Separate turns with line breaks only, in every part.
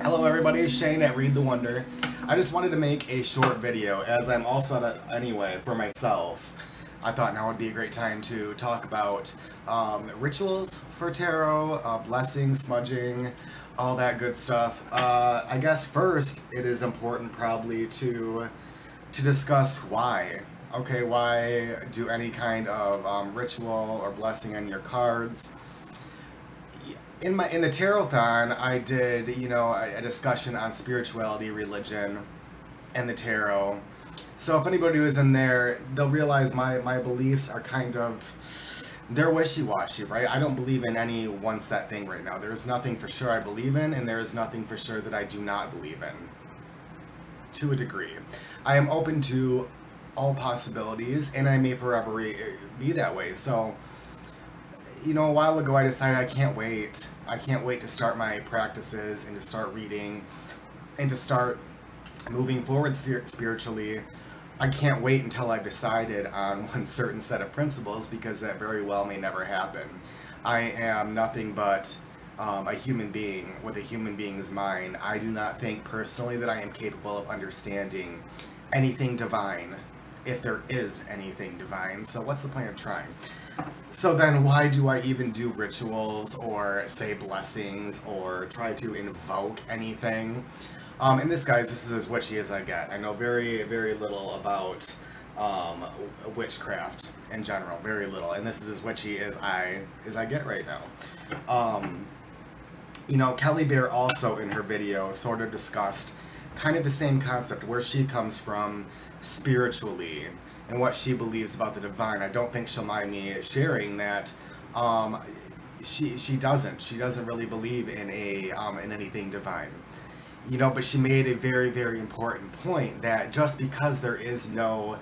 Hello everybody, it's Shane at Read the Wonder. I just wanted to make a short video as I'm all set up anyway for myself. I thought now would be a great time to talk about rituals for tarot, blessing, smudging, all that good stuff. I guess first it is important probably to discuss why. Okay, why do any kind of ritual or blessing on your cards? In the Tarot-thon, I did, a discussion on spirituality, religion, and the tarot. So if anybody who's in there, they'll realize my beliefs are kind of, they're wishy-washy, right? I don't believe in any one set thing right now. There's nothing for sure I believe in, and there is nothing for sure that I do not believe in, to a degree. I am open to all possibilities, and I may forever be that way. So, a while ago I decided I can't wait. I can't wait to start my practices and to start reading and to start moving forward spiritually. I can't wait until I've decided on one certain set of principles, because that very well may never happen. I am nothing but a human being with a human being's mind. I do not think personally that I am capable of understanding anything divine, if there is anything divine. So what's the point of trying? So then why do I even do rituals or say blessings or try to invoke anything? And this, guys, this is as witchy as I get. I know very, very little about witchcraft in general, very little, and this is as witchy as I get right now. Kelly Bear also in her video sort of discussed kind of the same concept, where she comes from spiritually and what she believes about the divine. I don't think she'll mind me sharing that she doesn't really believe in in anything divine. But she made a very, very important point that just because there is no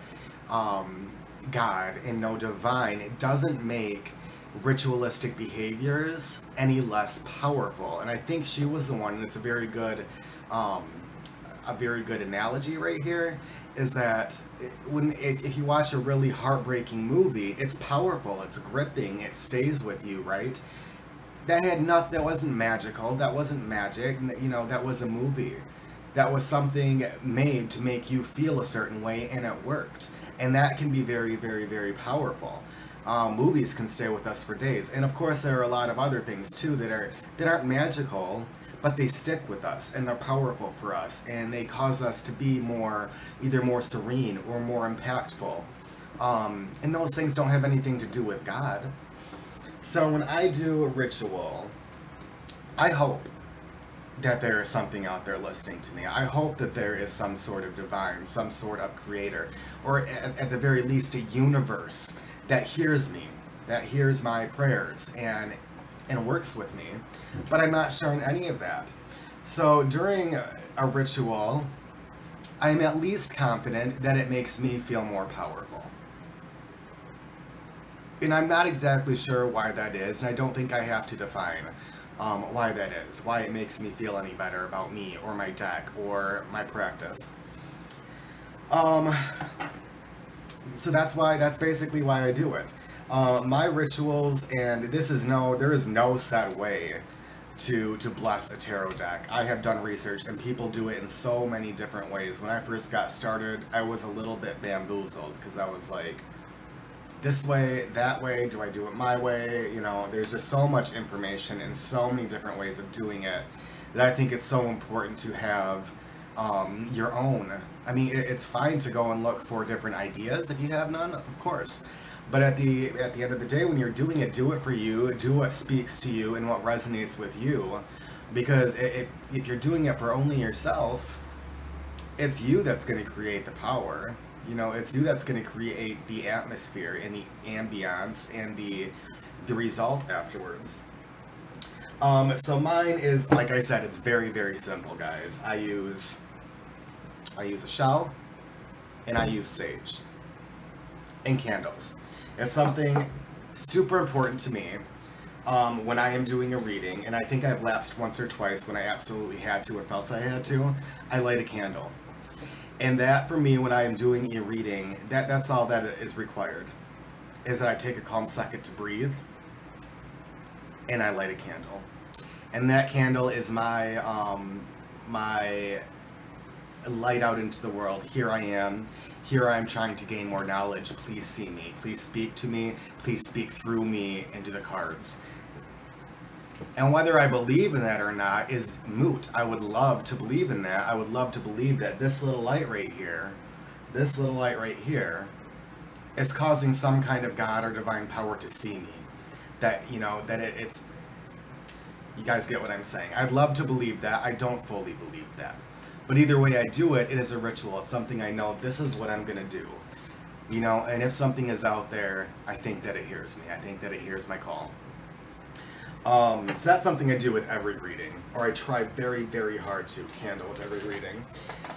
God and no divine, it doesn't make ritualistic behaviors any less powerful. And I think she was the one, and it's a very good analogy right here, is that if you watch a really heartbreaking movie, it's powerful, it's gripping, it stays with you, right? That wasn't magical, that wasn't magic, that was a movie. That was something made to make you feel a certain way, and it worked. And that can be very, very, very powerful. Movies can stay with us for days. And of course there are a lot of other things too that aren't magical, but they stick with us, and they're powerful for us, and they cause us to be either more serene or more impactful. And those things don't have anything to do with God. So when I do a ritual, I hope that there is something out there listening to me. I hope that there is some sort of divine, some sort of creator, or at the very least a universe that hears me, that hears my prayers, and works with me. But I'm not showing any of that. So during a ritual, I'm at least confident that it makes me feel more powerful. And I'm not exactly sure why that is, and I don't think I have to define why that is, why it makes me feel any better about me or my deck or my practice. So that's basically why I do it. My rituals, and there is no set way to bless a tarot deck. I have done research, and people do it in so many different ways. When I first got started, I was a little bit bamboozled, because I was like, this way, that way, do I do it my way? There's just so much information and so many different ways of doing it that I think it's so important to have your own. I mean, it's fine to go and look for different ideas if you have none, of course. But at the end of the day, when you're doing it, do it for you, do what speaks to you and what resonates with you. Because if you're doing it for only yourself, it's you that's going to create the power. It's you that's going to create the atmosphere and the ambiance and the result afterwards. So mine is, like I said, it's very, very simple, guys. I use a shell, and I use sage and candles. It's something super important to me when I am doing a reading, and I think I've lapsed once or twice when I absolutely had to or felt I had to. I light a candle. And that, for me, when I am doing a reading, that's all that is required, is that I take a calm second to breathe, and I light a candle. And that candle is my my light out into the world. Here I am. Here I am trying to gain more knowledge. Please see me. Please speak to me. Please speak through me into the cards. And whether I believe in that or not is moot. I would love to believe in that. I would love to believe that this little light right here, this little light right here, is causing some kind of God or divine power to see me. That, you know, that it's... You guys get what I'm saying. I'd love to believe that. I don't fully believe that. But either way I do it, it is a ritual. It's something I know this is what I'm going to do. You know, and if something is out there, I think that it hears me. I think that it hears my call. So that's something I do with every reading. Or I try very, very hard to candle with every reading.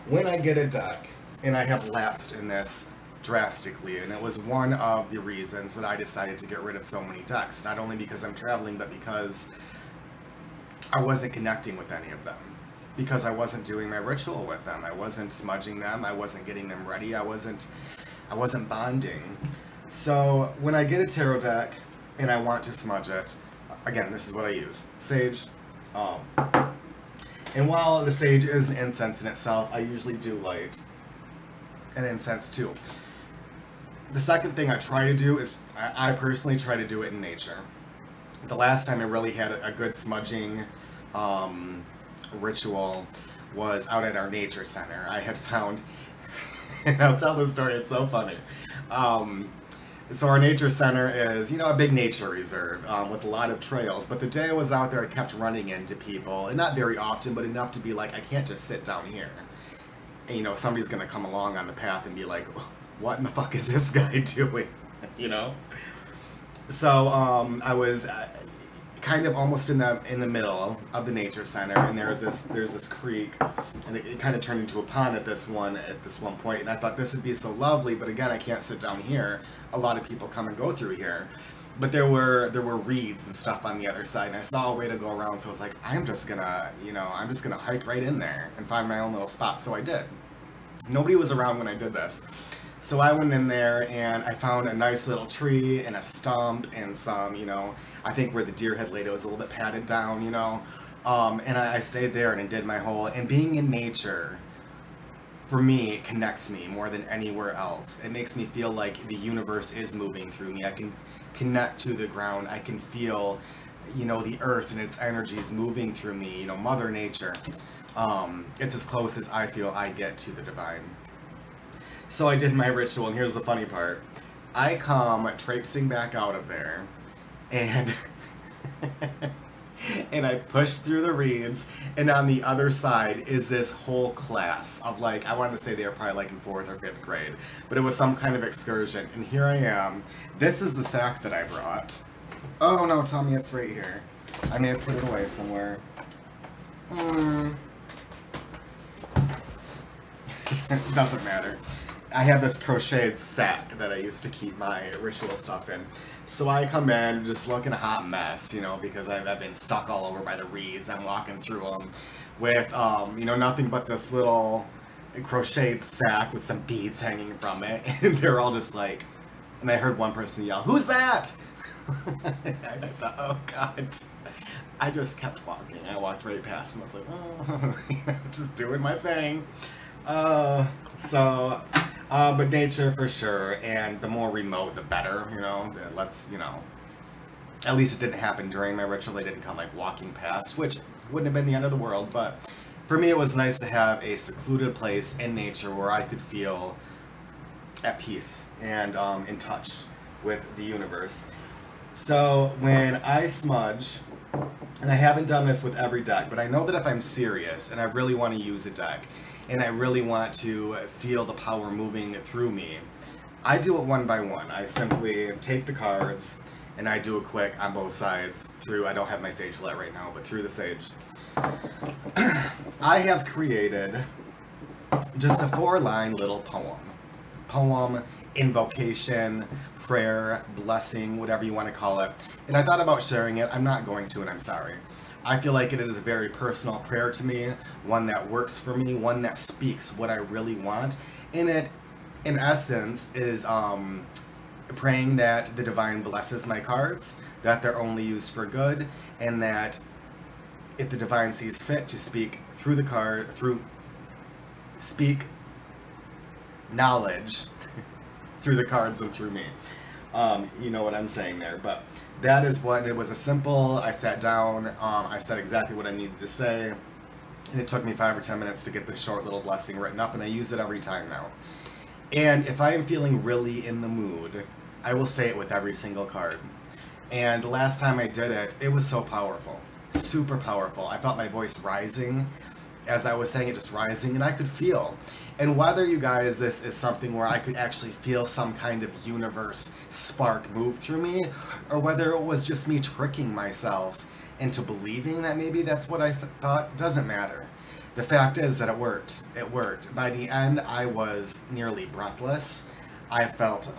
When I get a deck, and I have lapsed in this drastically, and it was one of the reasons that I decided to get rid of so many decks. Not only because I'm traveling, but because I wasn't connecting with any of them. Because I wasn't doing my ritual with them. I wasn't smudging them. I wasn't getting them ready. I wasn't bonding. So when I get a tarot deck and I want to smudge it, again, this is what I use. Sage. And while the sage is an incense in itself, I usually do light an incense too. The second thing I try to do is, I personally try to do it in nature. The last time I really had a good smudging ritual was out at our nature center. I had found, and I'll tell the story, it's so funny. So our nature center is, you know, a big nature reserve with a lot of trails. But the day I was out there, I kept running into people, and not very often, but enough to be like, I can't just sit down here. And, you know, somebody's going to come along on the path and be like, what in the fuck is this guy doing? You know? So I was kind of almost in the middle of the nature center, and there's this creek, and it kind of turned into a pond at this one point, and I thought this would be so lovely, but again, I can't sit down here. A lot of people come and go through here, but there were reeds and stuff on the other side, and I saw a way to go around, so I was like, I'm just gonna hike right in there and find my own little spot. So I did. Nobody was around when I did this. So I went in there and I found a nice little tree and a stump and some, you know, I think where the deer had laid, it was a little bit padded down, you know. And I stayed there and I did my whole, and being in nature, for me, it connects me more than anywhere else. It makes me feel like the universe is moving through me. I can connect to the ground. I can feel, you know, the earth and its energies moving through me, you know, Mother Nature. It's as close as I feel I get to the divine. So I did my ritual, and here's the funny part. I come traipsing back out of there, and and I push through the reeds, and on the other side is this whole class of, like, I wanted to say they were probably like in 4th or 5th grade, but it was some kind of excursion, and here I am. This is the sack that I brought. Oh no, tell me it's right here. I may have put it away somewhere. It doesn't matter. I have this crocheted sack that I used to keep my ritual stuff in. So I come in just looking a hot mess, you know, because I've been stuck all over by the reeds. I'm walking through them with, you know, nothing but this little crocheted sack with some beads hanging from it. And they're all just like, and I heard one person yell, "Who's that?" And I thought, oh God. I just kept walking. I walked right past them. I was like, oh, you know, just doing my thing. But nature for sure, and the more remote, the better, you know, let's, you know, at least it didn't happen during my ritual. They didn't come, like, walking past, which wouldn't have been the end of the world, but for me it was nice to have a secluded place in nature where I could feel at peace and in touch with the universe. So when I smudge, and I haven't done this with every deck, but I know that if I'm serious and I really want to use a deck, and I really want to feel the power moving through me, I do it one by one. I simply take the cards, and I do a quick on both sides through, I don't have my sage lit right now, but through the sage. I have created just a 4-line little poem, invocation, prayer, blessing, whatever you want to call it. And I thought about sharing it. I'm not going to, and I'm sorry. I feel like it is a very personal prayer to me, one that works for me, one that speaks what I really want. And it, in essence, is praying that the divine blesses my cards, that they're only used for good, and that if the divine sees fit to speak through the card, speak knowledge through the cards and through me. You know what I'm saying there, but that is what it was. A simple, I sat down, I said exactly what I needed to say, and it took me 5 or 10 minutes to get this short little blessing written up, and I use it every time now. And if I am feeling really in the mood, I will say it with every single card. And the last time I did it, it was so powerful. Super powerful. I felt my voice rising as I was saying it, just rising, and I could feel. And whether, you guys, this is something where I could actually feel some kind of universe spark move through me, or whether it was just me tricking myself into believing that maybe that's what I thought, doesn't matter. The fact is that it worked. It worked. By the end, I was nearly breathless. I felt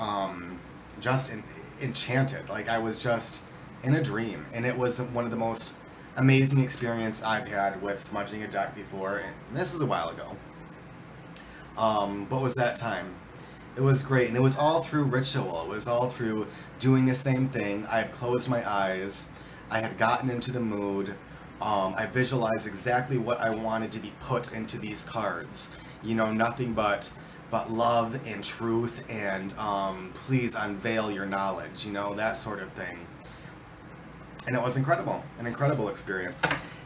just enchanted. Like I was just in a dream. And it was one of the most amazing experiences I've had with smudging a deck before. And this was a while ago. What was that time? It was great. And it was all through ritual. It was all through doing the same thing. I had closed my eyes. I had gotten into the mood. I visualized exactly what I wanted to be put into these cards. You know, nothing but love and truth and please unveil your knowledge, you know, that sort of thing. And it was incredible, an incredible experience.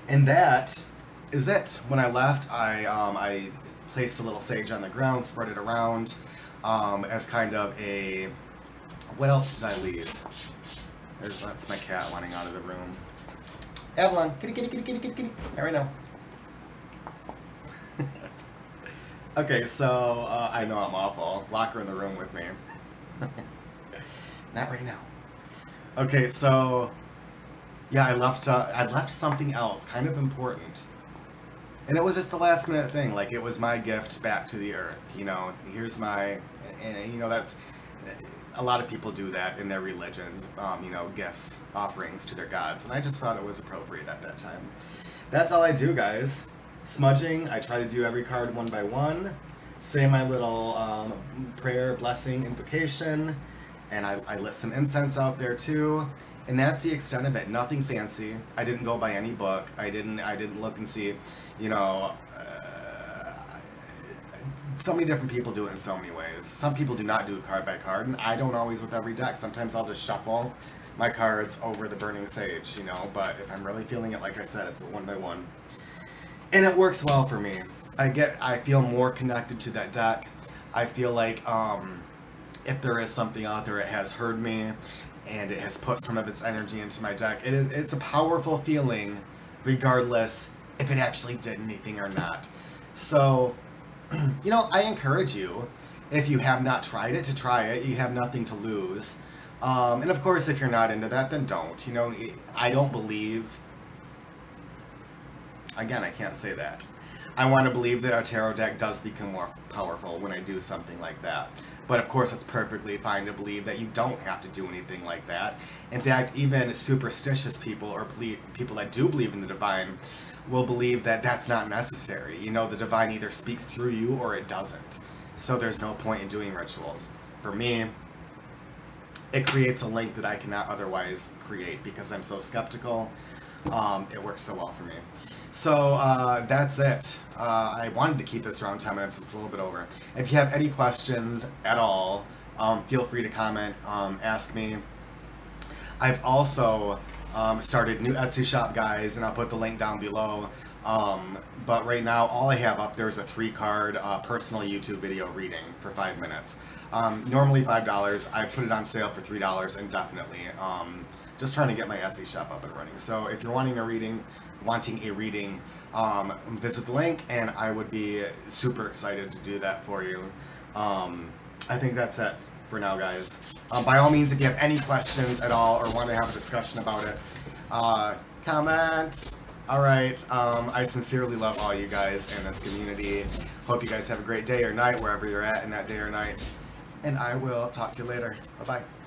And that is it. When I left, I placed a little sage on the ground, spread it around as kind of a, what else did I leave? That's my cat running out of the room. Avalon, kitty, kitty, kitty, kitty, kitty, kitty. Not right now. Okay, so I know I'm awful. Lock her in the room with me. Not right now. Okay, so yeah, I left something else, kind of important, and it was just a last minute thing. Like it was my gift back to the earth. You know, here's my, and you know that's. A lot of people do that in their religions, you know, gifts, offerings to their gods, and I just thought it was appropriate at that time. That's all I do, guys. Smudging, I try to do every card one by one, say my little prayer, blessing, invocation, and I lit some incense out there too, and that's the extent of it. Nothing fancy. I didn't go by any book. I didn't look and see, you know, so many different people do it in so many ways. Some people do not do it card by card, and I don't always with every deck. Sometimes I'll just shuffle my cards over the burning sage, you know, but if I'm really feeling it, like I said, it's a one by one. And it works well for me. I feel more connected to that deck. I feel like if there is something out there, it has heard me, and it has put some of its energy into my deck. It's a powerful feeling, regardless if it actually did anything or not. So, you know, I encourage you, if you have not tried it, to try it. You have nothing to lose. And of course, if you're not into that, then don't. You know, I don't believe... Again, I can't say that. I want to believe that our tarot deck does become more powerful when I do something like that. But of course, it's perfectly fine to believe that you don't have to do anything like that. In fact, even superstitious people, or people that do believe in the divine, will believe that that's not necessary. You know, the divine either speaks through you or it doesn't. So there's no point in doing rituals. For me, it creates a link that I cannot otherwise create because I'm so skeptical. It works so well for me. So that's it. I wanted to keep this around 10 minutes. It's a little bit over. If you have any questions at all, feel free to comment, ask me. I've also started new Etsy shop, guys, and I'll put the link down below. But right now, all I have up there is a 3-card personal YouTube video reading for 5 minutes. Normally $5. I put it on sale for $3 indefinitely. Just trying to get my Etsy shop up and running. So if you're wanting a reading, visit the link, and I would be super excited to do that for you. I think that's it for now, guys. By all means, if you have any questions at all or want to have a discussion about it, comment. Alright, I sincerely love all you guys in this community. Hope you guys have a great day or night, wherever you're at in that day or night. And I will talk to you later. Bye-bye.